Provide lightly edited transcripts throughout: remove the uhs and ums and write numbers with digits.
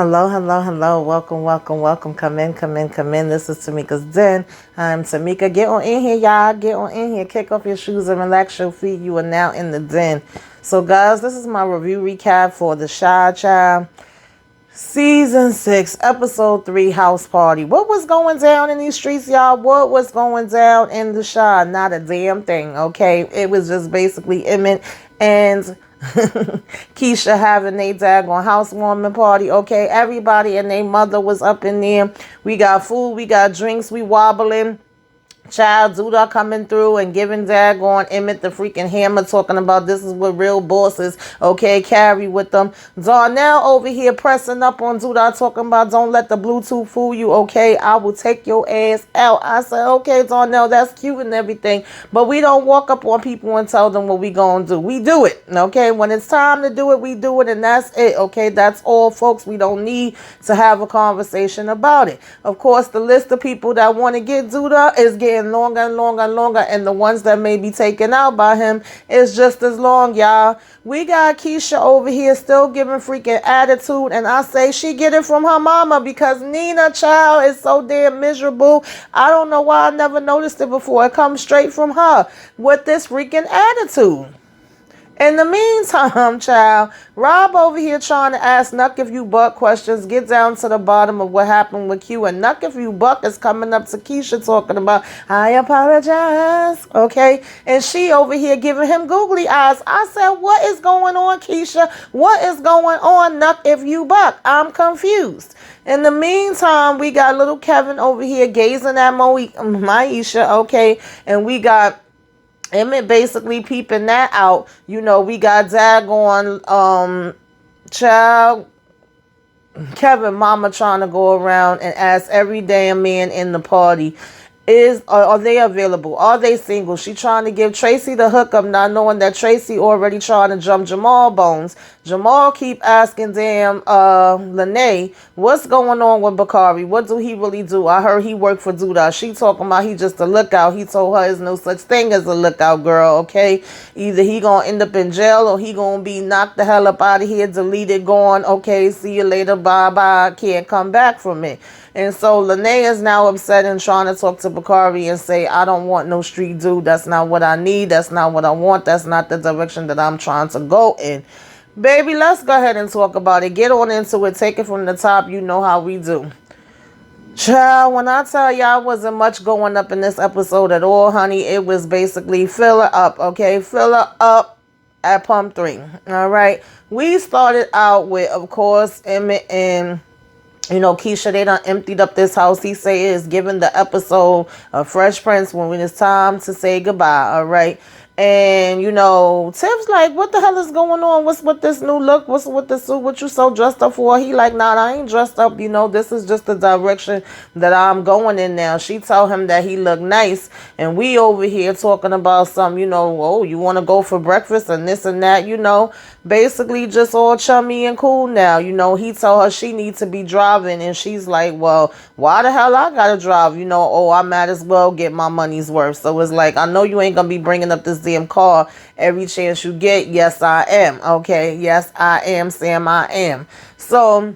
Hello, hello, hello. Welcome, welcome, welcome. Come in, come in, come in. This is Tamika's Den. I'm Tamika. Get on in here, y'all. Get on in here. Kick off your shoes and relax your feet. You are now in the den. So, guys, this is my review recap for the TheCHI Season 6, Episode 3, House Party. What was going down in these streets, y'all? What was going down in the TheCHI? Not a damn thing, okay? It was just basically Emmett and Keisha having their daggone housewarming party, okay? Everybody and their mother was up in there. We got food, we got drinks, we wobbling. Child Zuda coming through and giving daggone Emmett the freaking hammer, talking about this is what real bosses, okay, carry with them. Darnell over here pressing up on Zuda, talking about don't let the Bluetooth fool you, okay? I will take your ass out. I said, okay, Darnell, that's cute and everything, but we don't walk up on people and tell them what we gonna do. We do it, okay? When it's time to do it, we do it, and that's it, okay? That's all, folks. We don't need to have a conversation about it. Of course, the list of people that want to get Zuda is getting longer and longer and longer, and the ones that may be taken out by him is just as long, y'all. We got Keisha over here still giving freaking attitude, and I say she get it from her mama because Nina, child, is so damn miserable. I don't know why I never noticed it before. It comes straight from her with this freaking attitude. In the meantime, child, Rob over here trying to ask Nuck if you buck questions, get down to the bottom of what happened with Q. And Nuck if you buck is coming up to Keisha talking about, I apologize, okay? And she over here giving him googly eyes. I said, what is going on, Keisha? What is going on, Nuck if you buck? I'm confused. In the meantime, we got little Kevin over here gazing at Maisha, okay? And we got Emmett basically peeping that out. You know, we got daggone child Kevin mama trying to go around and ask every damn man in the party, are they available? Are they single? She trying to give Tracy the hookup, not knowing that Tracy already trying to jump Jamal bones. Jamal keep asking damn Lene, what's going on with Bakari? What do he really do? I heard he worked for Duda. She talking about he just a lookout. He told her there's no such thing as a lookout, girl, okay? Either he gonna end up in jail or he gonna be knocked the hell up out of here, deleted, gone, okay, see you later, bye-bye, can't come back from it. And so Lene is now upset and trying to talk to Bakari and say, I don't want no street dude. That's not what I need. That's not what I want. That's not the direction that I'm trying to go in. Baby, let's go ahead and talk about it. Get on into it. Take it from the top. You know how we do. Child, when I tell y'all wasn't much going up in this episode at all, honey, it was basically fill her up, okay? Fill her up at pump 3, all right? We started out with, of course, Emmett and Keisha, they done emptied up this house. He say it is giving the episode of Fresh Prince when it's time to say goodbye, all right? And, Tiff's like, what the hell is going on? What's with this new look? What's with the suit? What you so dressed up for? He like, nah, I ain't dressed up. This is just the direction that I'm going in now. She told him that he looked nice. And we over here talking about some, oh, you want to go for breakfast and this and that, basically just all chummy and cool now. He told her she needs to be driving. And she's like, well, why the hell I got to drive? Oh, I might as well get my money's worth. So it's like, I know you ain't going to be bringing up this damn car every chance you get. Yes, I am. Okay. Yes, I am, Sam. I am. So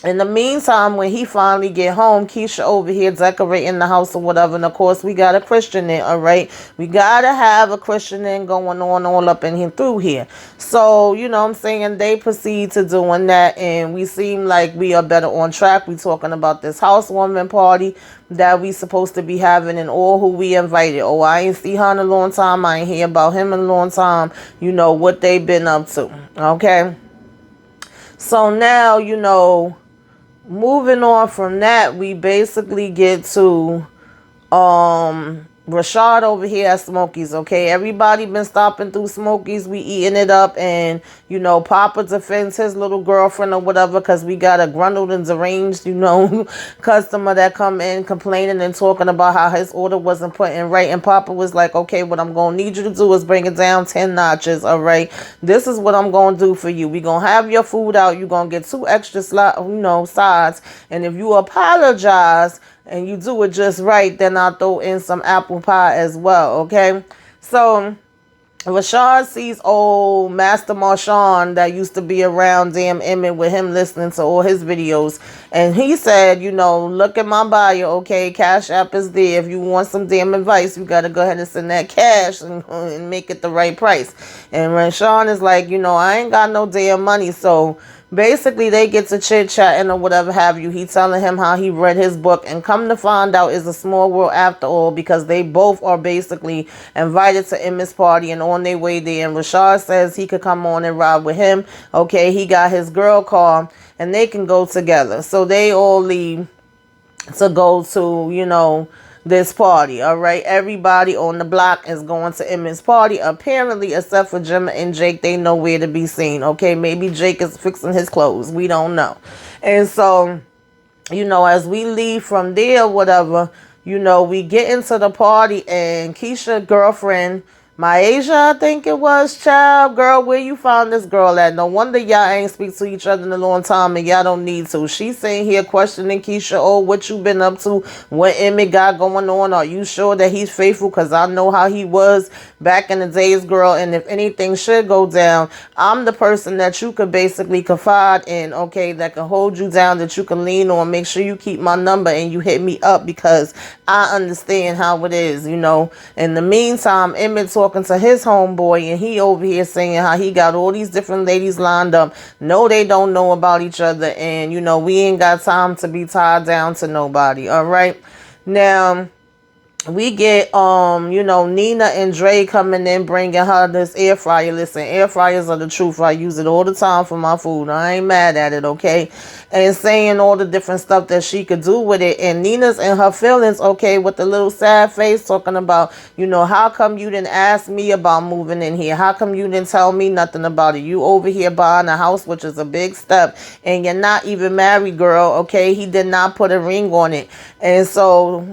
in the meantime, when he finally get home, Keisha over here decorating the house or whatever. And of course, we got a Christian in, all right? We got to have a Christian in going on all up in here through here. So, I'm saying? They proceed to doing that. And we seem like we are better on track. We talking about this housewarming party that we supposed to be having and all who we invited. Oh, I ain't see her in a long time. I ain't hear about him in a long time. What they been up to. Okay? So now, moving on from that, we basically get to Rashad over here at Smokies, okay? Everybody been stopping through Smokies. We eating it up, and, Papa defends his little girlfriend or whatever because we got a grundled and deranged, customer that come in complaining and talking about how his order wasn't put in right. And Papa was like, okay, what I'm going to need you to do is bring it down 10 notches, all right? This is what I'm going to do for you. We're going to have your food out. You're going to get 2 extra sides. And if you apologize and you do it just right, then I'll throw in some apple pie as well, okay? So Rashad sees old Master Marshawn that used to be around damn Emmett with him listening to all his videos. And he said, look at my bio, okay? Cash App is there. If you want some damn advice, you got to go ahead and send that cash and make it the right price. And Rashawn is like, I ain't got no damn money. So basically, they get to chit-chatting or whatever have you. He telling him how he read his book. And come to find out, it's a small world after all, because they both are basically invited to Emmett's party and on their way there. And Rashad says he could come on and ride with him. Okay, he got his girl car and they can go together. So they all leave to go to, this party. All right, everybody on the block is going to Emmett's party, apparently, except for Gemma and Jake. They nowhere to be seen. Okay, maybe Jake is fixing his clothes, we don't know. And so, as we leave from there, whatever, we get into the party, and Keisha's girlfriend, Myasia, I think it was, child, girl, where you found this girl at? No wonder y'all ain't speak to each other in a long time, and y'all don't need to. She's sitting here questioning Keisha, oh, what you been up to? What Emmett got going on? Are you sure that he's faithful? Because I know how he was back in the days, girl, and if anything should go down, I'm the person that you could basically confide in, okay, that can hold you down, that you can lean on. Make sure you keep my number and you hit me up, because I understand how it is, In the meantime, Emmett talking to his homeboy, and he over here saying how he got all these different ladies lined up. No, they don't know about each other, and we ain't got time to be tied down to nobody. All right, now we get Nina and Dre coming in, bringing her this air fryer. Listen, air fryers are the truth. I use it all the time for my food. I ain't mad at it, okay? And saying all the different stuff that she could do with it. And Nina's in her feelings, okay, with the little sad face, talking about, how come you didn't ask me about moving in here? How come you didn't tell me nothing about it? You over here buying a house, which is a big step, and you're not even married, girl, okay? He did not put a ring on it. And so,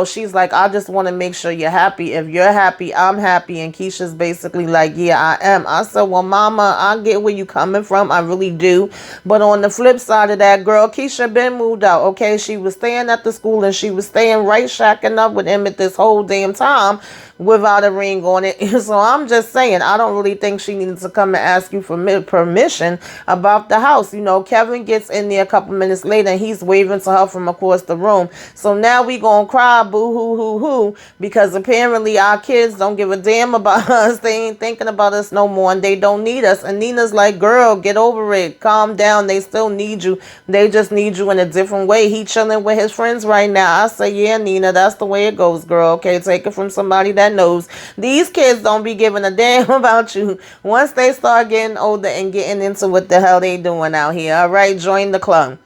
she's like, I just want to make sure you're happy. If you're happy, I'm happy. And Keisha's basically like, yeah, I am. I said, well, mama, I get where you coming from. I really do. But on the flip side of that, girl, Keisha been moved out, okay? She was staying at the school, and she was staying right shacking up with Emmett this whole damn time without a ring on it. So I'm just saying, I don't really think she needed to come and ask you for permission about the house. Kevin gets in there a couple minutes later, and he's waving to her from across the room. So now we gonna cry boo hoo hoo hoo, because apparently our kids don't give a damn about us. They ain't thinking about us no more, and they don't need us. And Nina's like, girl, get over it, calm down. They still need you. They just need you in a different way. He chilling with his friends right now. I say, yeah, Nina, that's the way it goes, girl. Okay, take it from somebody that knows. These kids don't be giving a damn about you once they start getting older and getting into what the hell they doing out here. All right, join the club.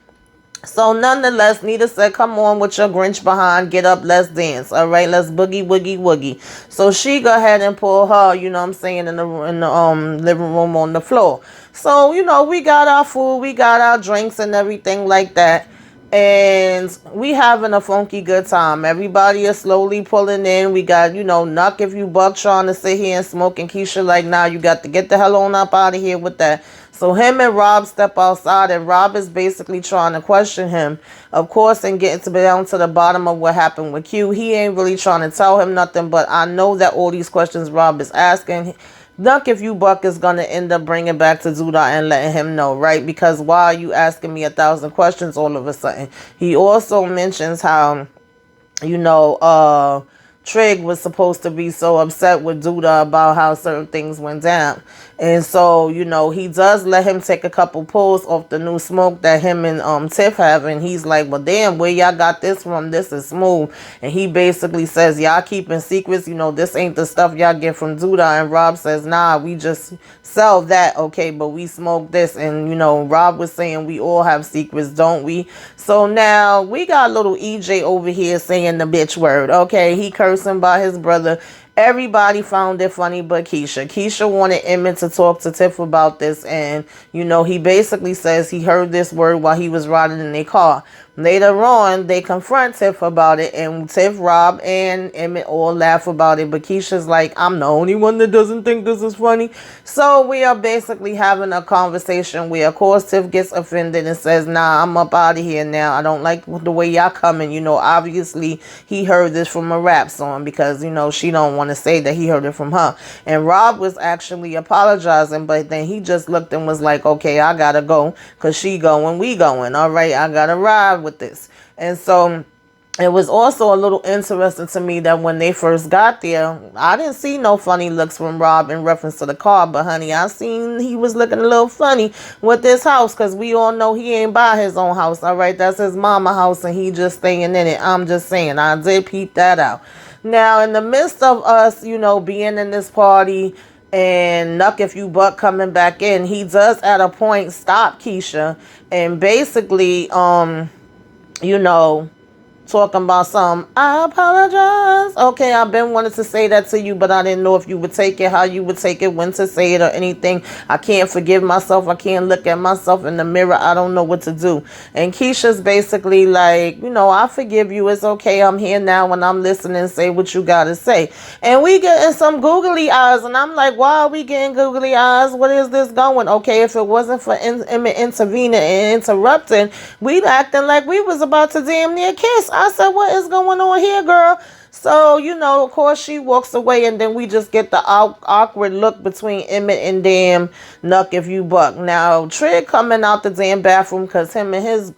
So nonetheless, Nita said, come on with your Grinch behind. Get up, let's dance. All right, let's boogie, woogie, woogie. So she go ahead and pull her, in the living room on the floor. So, we got our food, we got our drinks and everything like that. And we having a funky good time. Everybody is slowly pulling in. We got, Nuck if you buck trying to sit here and smoke. And Keisha like, nah, you got to get the hell on up out of here with that. So him and Rob step outside, and Rob is basically trying to question him, of course, and getting down to the bottom of what happened with Q. He ain't really trying to tell him nothing, but I know that all these questions Rob is asking, Duck if you buck is going to end up bringing back to Zuda and letting him know, right? Because why are you asking me 1,000 questions all of a sudden? He also mentions how, Trig was supposed to be so upset with Duda about how certain things went down. And so, he does let him take a couple pulls off the new smoke that him and Tiff have. And he's like, well, damn, where y'all got this from? This is smooth. And he basically says, y'all keeping secrets. This ain't the stuff y'all get from Duda. And Rob says, nah, we just sell that. Okay, but we smoke this. And, Rob was saying we all have secrets, don't we? So now we got little EJ over here saying the bitch word. Okay, he cursing by his brother. Everybody found it funny but Keisha. Keisha wanted Emmett to talk to Tiff about this. And, he basically says he heard this word while he was riding in their car. Later on, they confront Tiff about it, and Tiff, Rob, and Emmett all laugh about it. But Keisha's like, I'm the only one that doesn't think this is funny. So we are basically having a conversation where, of course, Tiff gets offended and says, nah, I'm up out of here now. I don't like the way y'all coming. Obviously, he heard this from a rap song because, she don't want to say that he heard it from her. And Rob was actually apologizing, but then he just looked and was like, okay, I gotta go because she going, we going. All right, I gotta ride with this. And so it was also a little interesting to me that when they first got there, I didn't see no funny looks from Rob in reference to the car, but honey, I seen he was looking a little funny with this house because we all know he ain't buy his own house. All right, that's his mama house and he just staying in it. I'm just saying, I did peep that out. Now, in the midst of us, being in this party and Nuck If You Buck coming back in, he does at a point stop Keisha and basically, talking about some, I apologize. Okay, I've been wanting to say that to you, but I didn't know if you would take it, how you would take it, when to say it or anything. I can't forgive myself. I can't look at myself in the mirror. I don't know what to do. And Keisha's basically like, I forgive you. It's okay. I'm here now when I'm listening. Say what you got to say. And we getting some googly eyes. And I'm like, why are we getting googly eyes? What is this going? Okay, if it wasn't for intervening and interrupting, we'd acting like we was about to damn near kiss. I said, what is going on here, girl? So, of course, she walks away, and then we just get the awkward look between Emmett and damn Nuck If You Buck. Now, Trig coming out the damn bathroom because him and his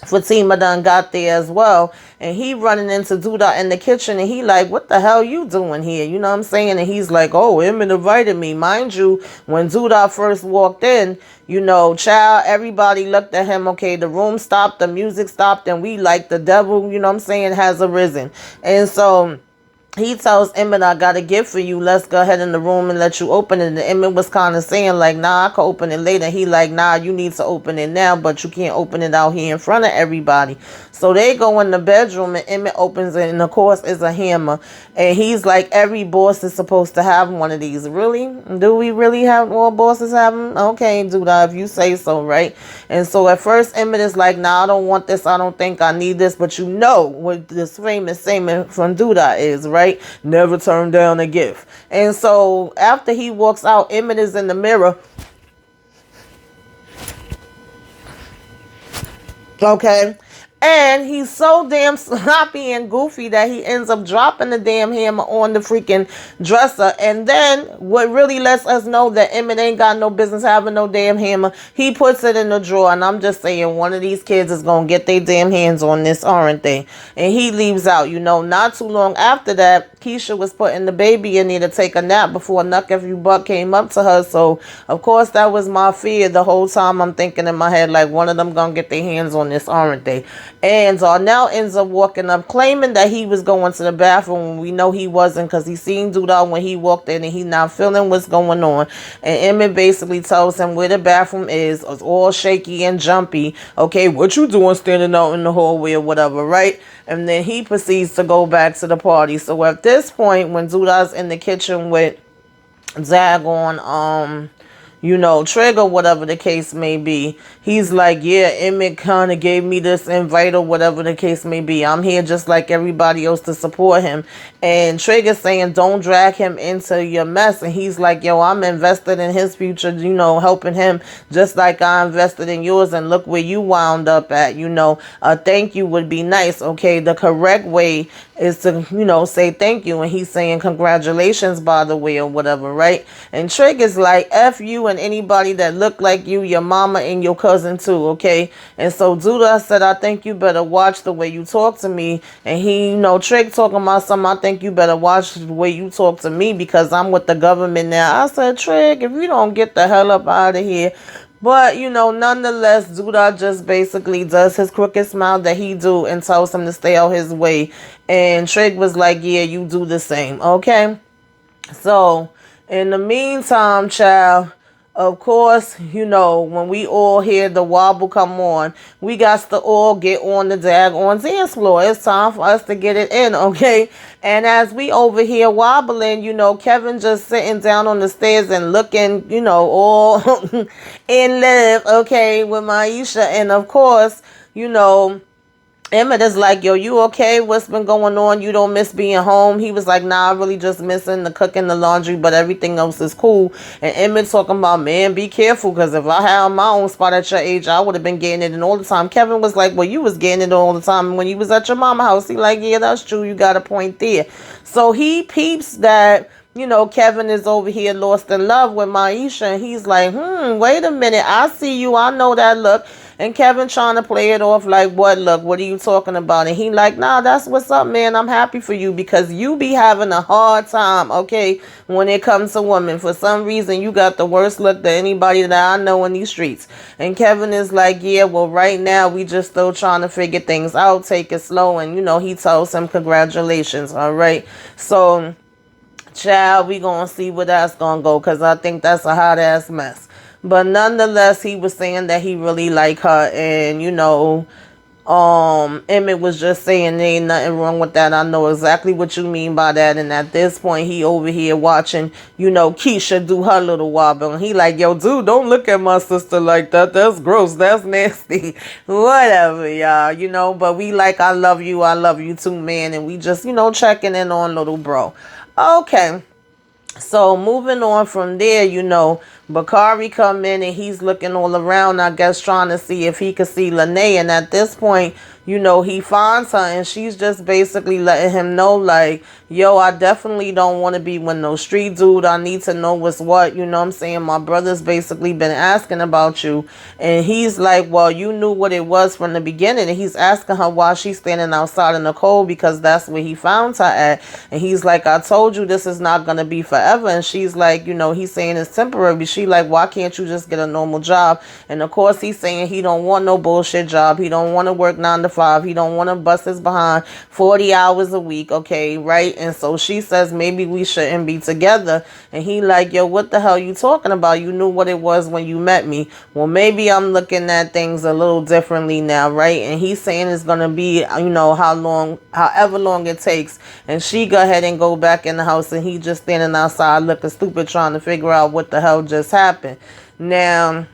Fatima done got there as well, and he running into Duda in the kitchen, and he like, what the hell you doing here? You know what I'm saying? And he's like, oh, Emmett invited me. Mind you, when Duda first walked in, child, everybody looked at him. Okay, the room stopped, the music stopped, and we like the devil, has arisen. And so he tells Emmett, I got a gift for you. Let's go ahead in the room and let you open it. And Emmett was kind of saying like, nah, I can open it later. He like, nah, you need to open it now, but you can't open it out here in front of everybody. So they go in the bedroom and Emmett opens it, and of course it's a hammer. And he's like, every boss is supposed to have one of these. Really? Do we really have all bosses have them? Okay, Duda, if you say so, right? And so at first Emmett is like, nah, I don't want this. I don't think I need this. But what this famous saying from Duda is, right? Never turn down a gift. And so after he walks out, Emmett is in the mirror. Okay. And he's so damn sloppy and goofy that he ends up dropping the damn hammer on the freaking dresser. And then what really lets us know that Emmett ain't got no business having no damn hammer, he puts it in the drawer. And I'm just saying, one of these kids is going to get their damn hands on this, aren't they? And he leaves out. Not too long after that, Keisha was putting the baby in there to take a nap before Nuck If You Buck came up to her. So, of course, that was my fear the whole time. I'm thinking in my head, like, one of them going to get their hands on this, aren't they? And Darnell ends up walking up claiming that he was going to the bathroom when we know he wasn't, because he seen Duda when he walked in and he not feeling what's going on. And Emmett basically tells him where the bathroom is. It's all shaky and jumpy. Okay, what you doing standing out in the hallway or whatever, right? And then he proceeds to go back to the party. So at this point, when Duda's in the kitchen with Zagon, Trigger, whatever the case may be, he's like, yeah, Emmett kind of gave me this invite or whatever the case may be. I'm here just like everybody else to support him. And Trigger's saying, don't drag him into your mess. And he's like, yo, I'm invested in his future, helping him just like I invested in yours. And look where you wound up at, a thank you would be nice. Okay, the correct way is to, say thank you. And he's saying congratulations, by the way, or whatever, right? And Trigger's like, F you and anybody that look like you, your mama and your cousin too, okay? And so Duda said, I think you better watch the way you talk to me. And he, Trig talking about something, I think you better watch the way you talk to me because I'm with the government now. I said, Trig, if you don't get the hell up out of here. But, nonetheless, Duda just basically does his crooked smile that he do and tells him to stay out his way. And Trig was like, yeah, you do the same, okay? So, in the meantime, child, of course, when we all hear the wobble come on, we got to all get on the daggone dance floor. It's time for us to get it in, okay? And as we over here wobbling, Kevin just sitting down on the stairs and looking, all in love, okay, with Maisha. And of course, Emmett is like, yo, you okay? What's been going on? You don't miss being home? He was like, nah, I really just missing the cooking, the laundry, but everything else is cool. And Emmett talking about, man, be careful, because if I had my own spot at your age, I would have been getting it in all the time. Kevin was like, well, you was getting it all the time when you was at your mama house. He like, yeah, that's true. You got a point there. So he peeps that, Kevin is over here lost in love with Maisha, and he's like, wait a minute, I see you, I know that look. And Kevin trying to play it off like, what look, what are you talking about? And he like, nah, that's what's up, man. I'm happy for you, because you be having a hard time, okay, when it comes to women. For some reason, you got the worst look to anybody that I know in these streets. And Kevin is like, yeah, well, right now, we just still trying to figure things out, take it slow. And, he tells him congratulations, all right? So, child, we gonna see where that's gonna go, because I think that's a hot ass mess. But nonetheless, he was saying that he really like her, and Emmett was just saying there ain't nothing wrong with that. I know exactly what you mean by that. And at this point, he over here watching, Keisha do her little wobble, and he like, yo, dude, don't look at my sister like that. That's gross. That's nasty. Whatever, y'all. But we like, I love you too, man. And we just, checking in on little bro. Okay. So moving on from there, Bakari come in and he's looking all around, I guess, trying to see if he could see Lene. And at this point, he finds her, and she's just basically letting him know, like, yo, I definitely don't want to be with no street dude. I need to know what's what. You know what I'm saying? My brother's basically been asking about you. And he's like, well, you knew what it was from the beginning. And he's asking her why she's standing outside in the cold, because that's where he found her at. And he's like, I told you this is not going to be forever. And she's like, he's saying it's temporary. She like, why can't you just get a normal job? And of course, he's saying he don't want no bullshit job. He don't want to work 9 to 5. He don't want to bust his behind 40 hours a week. Okay, right? And so she says, maybe we shouldn't be together. And he like, yo, what the hell you talking about? You knew what it was when you met me. Well, maybe I'm looking at things a little differently now, right? And he's saying it's going to be, however long it takes. And she go ahead and go back in the house, and he just standing outside looking stupid, trying to figure out what the hell just happened. Now,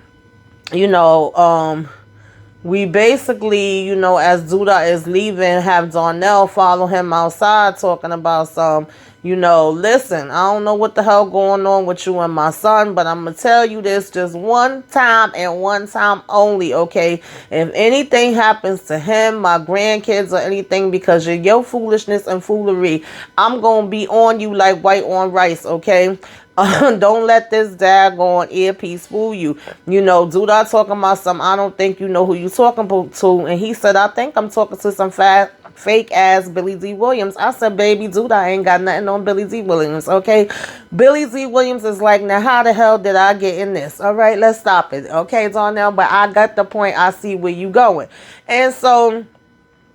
we basically, as Duda is leaving, have Darnell follow him outside talking about some, listen, I don't know what the hell going on with you and my son, but I'm going to tell you this just one time and one time only, okay? If anything happens to him, my grandkids, or anything because of your foolishness and foolery, I'm going to be on you like white on rice, okay? Don't let this daggone earpiece fool you. Dude, I talking about some, I don't think you know who you talking to. And he said, I think I'm talking to some fake ass Billy D. Williams. I said, baby, dude, I ain't got nothing on Billy D. Williams, okay? Billy D. Williams is like, now how the hell did I get in this? All right, let's stop it. Okay, Darnell, but I got the point. I see where you going. And so,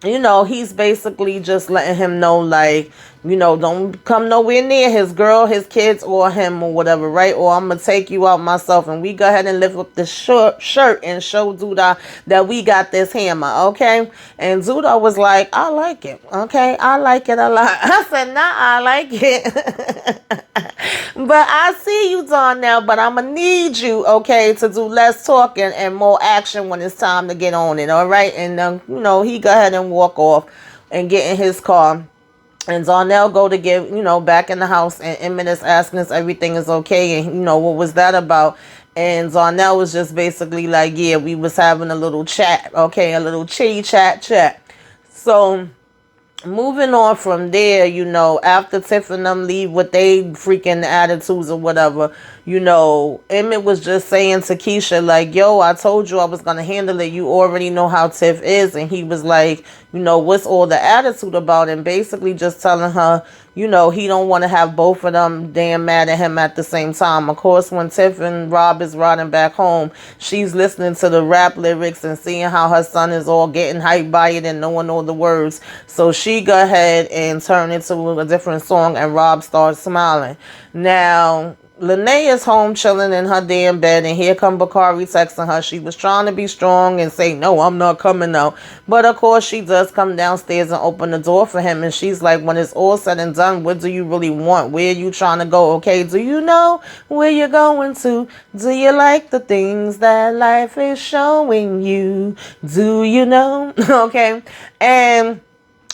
he's basically just letting him know, like, don't come nowhere near his girl, his kids, or him, or whatever, right? Or I'm going to take you out myself. And we go ahead and lift up the shirt and show Duda that we got this hammer, okay? And Duda was like, I like it, okay? I like it a lot. I said, nah, I like it. But I see you, Darnell, but I'm going to need you, okay, to do less talking and more action when it's time to get on it, all right? And, he go ahead and walk off and get in his car. And Darnell go to get, back in the house, and Emmett is asking us everything is okay. And, what was that about? And Darnell was just basically like, yeah, we was having a little chat, okay, a little chat. So moving on from there, after Tiff and them leave with they freaking attitudes or whatever, Emmett was just saying to Keisha, like, yo, I told you I was going to handle it. You already know how Tiff is. And he was like, what's all the attitude about? And basically just telling her, he don't want to have both of them damn mad at him at the same time. Of course, when Tiff and Rob is riding back home, she's listening to the rap lyrics and seeing how her son is all getting hyped by it and knowing all the words. So she go ahead and turn it to a different song, and Rob starts smiling. Now, Lene is home chilling in her damn bed, and here come Bakari texting her. She was trying to be strong and say, no, I'm not coming out. But of course, she does come downstairs and open the door for him. And she's like, when it's all said and done, what do you really want? Where are you trying to go? Okay, do you know where you're going to? Do you like the things that life is showing you? Do you know? Okay. And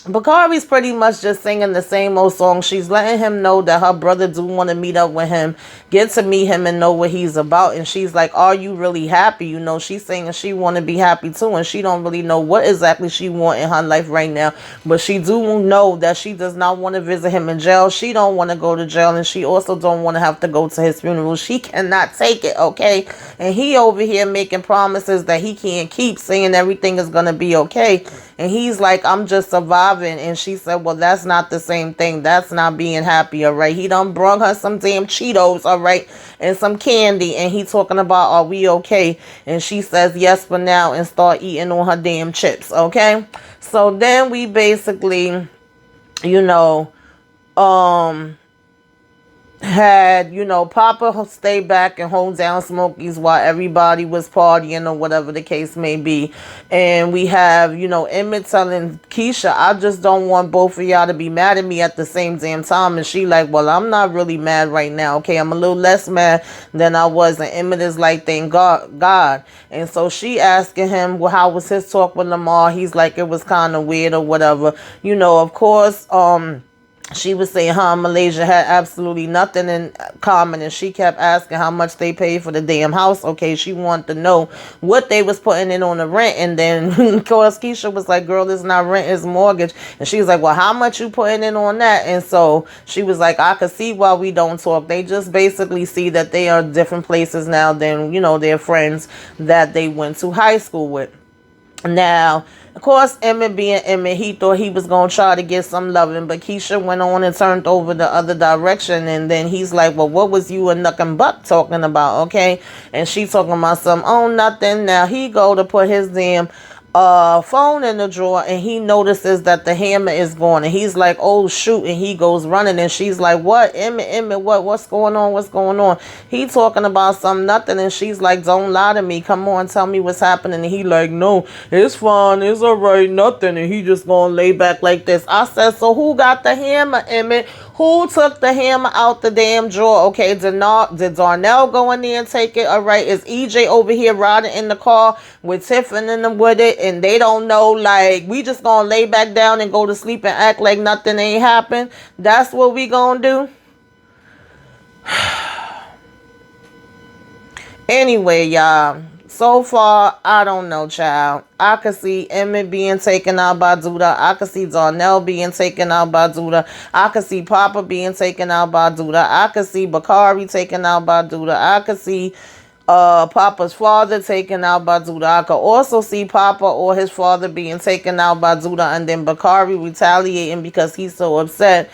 Bakari's pretty much just singing the same old song. She's letting him know that her brother do want to meet up with him, get to meet him and know what he's about. And she's like, are you really happy? You know, she's saying she want to be happy too. And she don't really know what exactly she want in her life right now. But she do know that she does not want to visit him in jail. She don't want to go to jail. And she also don't want to have to go to his funeral. She cannot take it, okay? And he over here making promises that he can't keep, saying everything is going to be okay. And he's like, I'm just surviving. And she said, well, that's not the same thing. That's not being happy, all right? He done brought her some damn Cheetos, all right? And some candy. And he talking about, are we okay? And she says, yes, for now. And start eating on her damn chips, okay? So then we basically, you know, had, you know, Papa stay back and hold down Smokies while everybody was partying or whatever the case may be. And we have, you know, Emmett telling Keisha, I just don't want both of y'all to be mad at me at the same damn time. And she like, well, I'm not really mad right now, okay? I'm a little less mad than I was. And Emmett is like, thank God. And so she asking him, well, how was his talk with Lamar? He's like, it was kind of weird or whatever. You know, of course, she was saying how Malaysia had absolutely nothing in common, and she kept asking how much they paid for the damn house. Okay, she wanted to know what they was putting in on the rent, and then of course Keisha was like, girl, it's not rent, it's mortgage. And she was like, well, how much you putting in on that? And so she was like, I could see why we don't talk. They just basically see that they are different places now than, you know, their friends that they went to high school with. Now, of course, Emmett being Emmett, he thought he was going to try to get some loving, but Keisha went on and turned over the other direction, and then he's like, well, what was you and Nuck and Buck talking about, okay? And she talking about some, oh, nothing. Now, he go to put his damn phone in the drawer, and he notices that the hammer is gone, and he's like, oh shoot, and he goes running, and she's like, what, Emmett, what's going on? He talking about some nothing, and she's like, don't lie to me, come on, tell me what's happening. And he like, no, it's fine, it's all right, nothing. And he just gonna lay back like this. I said, so who got the hammer, Emmett? Who took the hammer out the damn drawer? Okay, did Darnell go in there and take it? All right, is EJ over here riding in the car with Tiffany and them with it, and they don't know, like, we just gonna lay back down and go to sleep and act like nothing ain't happened? That's what we gonna do? Anyway, y'all, so far, I don't know, child. I could see Emmett being taken out by Duda. I could see Darnell being taken out by Duda. I could see Papa being taken out by Duda. I could see Bakari taken out by Duda. I could see Papa's father taken out by Duda. I could also see Papa or his father being taken out by Duda, and then Bakari retaliating because he's so upset.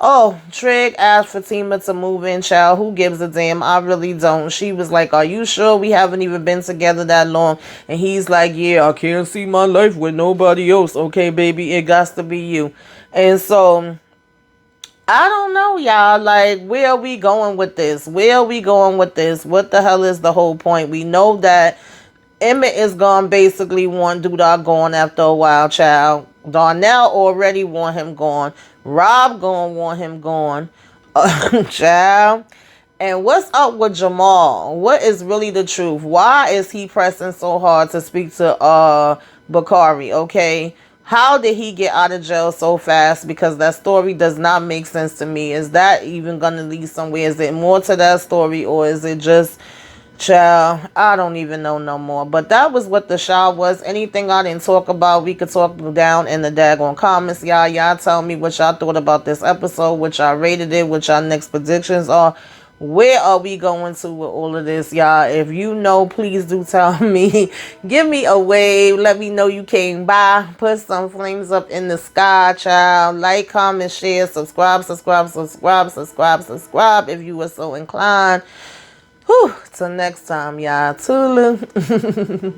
Oh, Trig asked Fatima to move in, child. Who gives a damn? I really don't. She was like, are you sure? We haven't even been together that long. And he's like, yeah, I can't see my life with nobody else. Okay, baby, it got to be you. And so, I don't know, y'all. Like, where are we going with this? What the hell is the whole point? We know that Emmett is gonna basically want Doodah gone after a while, child. Darnell already want him gone. Rob gonna want him gone. Child. And what's up with Jamal? What is really the truth? Why is he pressing so hard to speak to Bakari, okay? How did he get out of jail so fast? Because that story does not make sense to me. Is that even gonna lead somewhere? Is it more to that story, or is it just... Child, I don't even know no more. But that was what the show was. Anything I didn't talk about, we could talk down in the daggone comments, y'all. Y'all tell me what y'all thought about this episode, what y'all rated it, what y'all next predictions are. Where are we going to with all of this, y'all? If you know, please do tell me. Give me a wave. Let me know you came by. Put some flames up in the sky, child. Like, comment, share, subscribe if you were so inclined. Whew, till next time, y'all. Toodaloo.